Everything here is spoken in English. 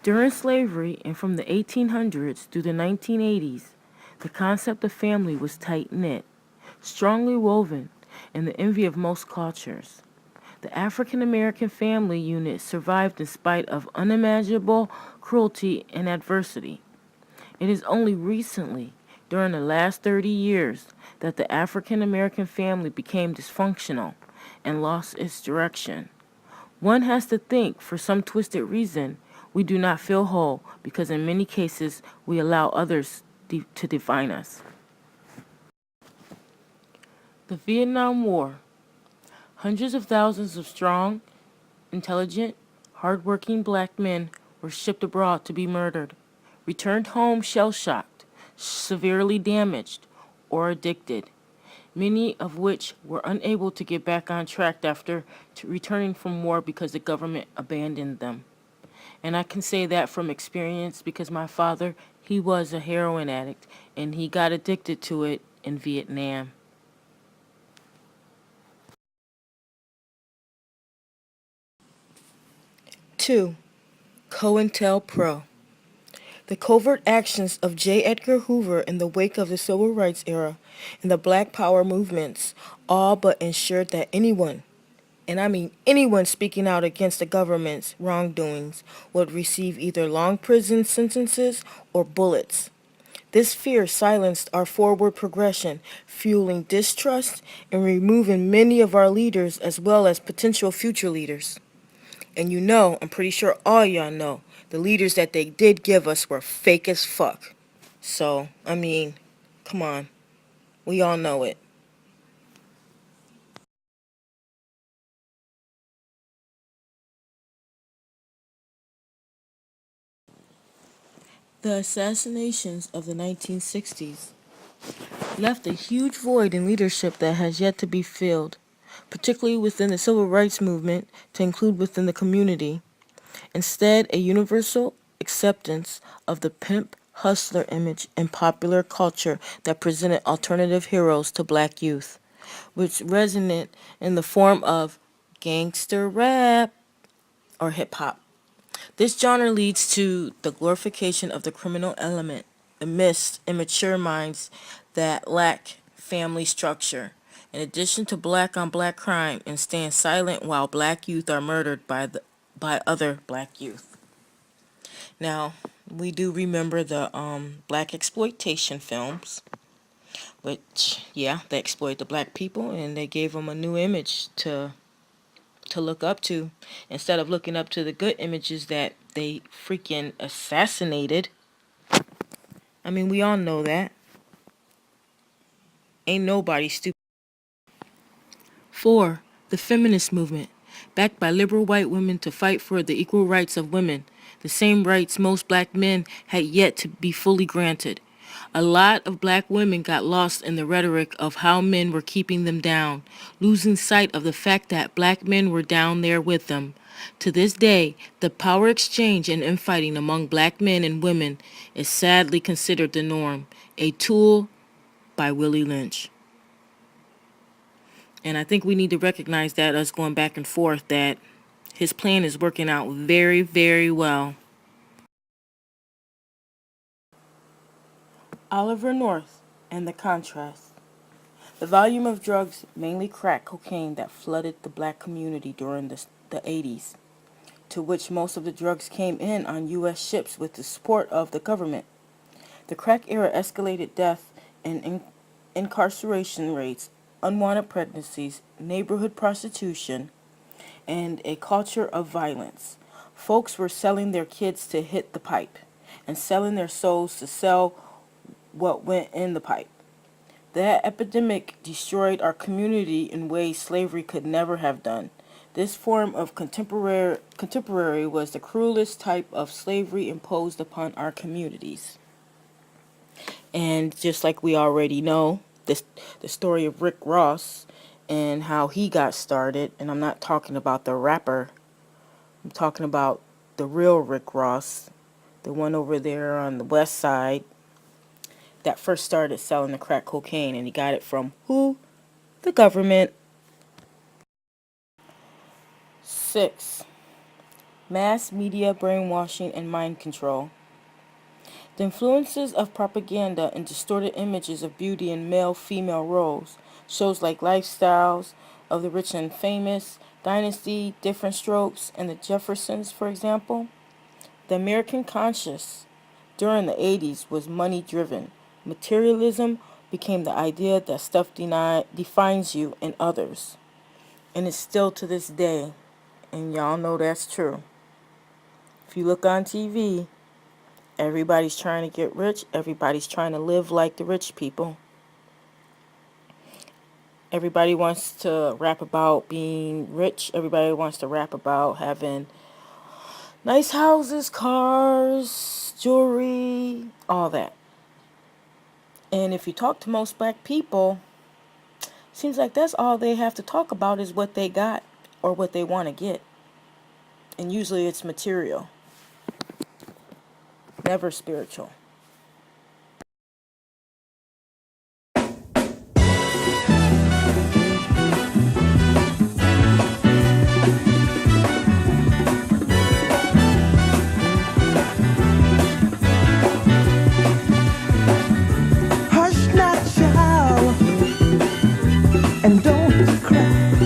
During slavery and from the 1800s through the 1980s, the concept of family was tight-knit, strongly woven, and the envy of most cultures. The African American family unit survived in spite of unimaginable cruelty and adversity. It is only recently, during the last 30 years, that the African American family became dysfunctional and lost its direction. One has to think, for some twisted reason, we do not feel whole because in many cases we allow others to define us. The Vietnam War. Hundreds of thousands of strong, intelligent, hard-working black men were shipped abroad to be murdered, returned home shell-shocked, severely damaged, or addicted, many of which were unable to get back on track after returning from war because the government abandoned them. And I can say that from experience because my father, he was a heroin addict and he got addicted to it in Vietnam. 2. COINTELPRO. The covert actions of J. Edgar Hoover in the wake of the Civil Rights era and the Black Power movements all but ensured that anyone, and I mean anyone speaking out against the government's wrongdoings, would receive either long prison sentences or bullets. This fear silenced our forward progression, fueling distrust and removing many of our leaders as well as potential future leaders. And I'm pretty sure all y'all know, the leaders that they did give us were fake as fuck. So, come on. We all know it. The assassinations of the 1960s left a huge void in leadership that has yet to be filled, particularly within the civil rights movement to include within the community. Instead, a universal acceptance of the pimp hustler image in popular culture that presented alternative heroes to black youth, which resonate in the form of gangster rap or hip hop. This genre leads to the glorification of the criminal element amidst immature minds that lack family structure. In addition to black on black crime and stand silent while black youth are murdered by other black youth. Now, we do remember the black exploitation films, which, yeah, they exploit the black people and they gave them a new image to look up to instead of looking up to the good images that they freaking assassinated. We all know that. Ain't nobody stupid. 4. The feminist movement, backed by liberal white women to fight for the equal rights of women, the same rights most black men had yet to be fully granted. A lot of black women got lost in the rhetoric of how men were keeping them down, losing sight of the fact that black men were down there with them. To this day, the power exchange and infighting among black men and women is sadly considered the norm, a tool by Willie Lynch. And I think we need to recognize that us going back and forth, that his plan is working out very, very well. Oliver North and the contrast. The volume of drugs, mainly crack cocaine, that flooded the black community during the 80s, to which most of the drugs came in on U.S. ships with the support of the government. The crack era escalated death and incarceration rates, unwanted pregnancies, neighborhood prostitution, and a culture of violence. Folks were selling their kids to hit the pipe and selling their souls to sell what went in the pipe. That epidemic destroyed our community in ways slavery could never have done. This form of contemporary was the cruelest type of slavery imposed upon our communities. And just like we already know, the story of Rick Ross and how he got started, and I'm not talking about the rapper, I'm talking about the real Rick Ross, the one over there on the west side that first started selling the crack cocaine, and he got it from who? The government. 6. Mass media brainwashing and mind control. The influences of propaganda and distorted images of beauty in male-female roles, shows like Lifestyles of the Rich and Famous, Dynasty, Different Strokes, and The Jeffersons, for example. The American conscious during the 80s was money-driven. Materialism became the idea that stuff defines you and others. And it's still to this day. And y'all know that's true. If you look on TV, everybody's trying to get rich. Everybody's trying to live like the rich people. Everybody wants to rap about being rich. Everybody wants to rap about having nice houses, cars, jewelry, all that. And if you talk to most black people, seems like that's all they have to talk about is what they got or what they want to get. And usually it's material, never spiritual. Hush not, child, and don't cry.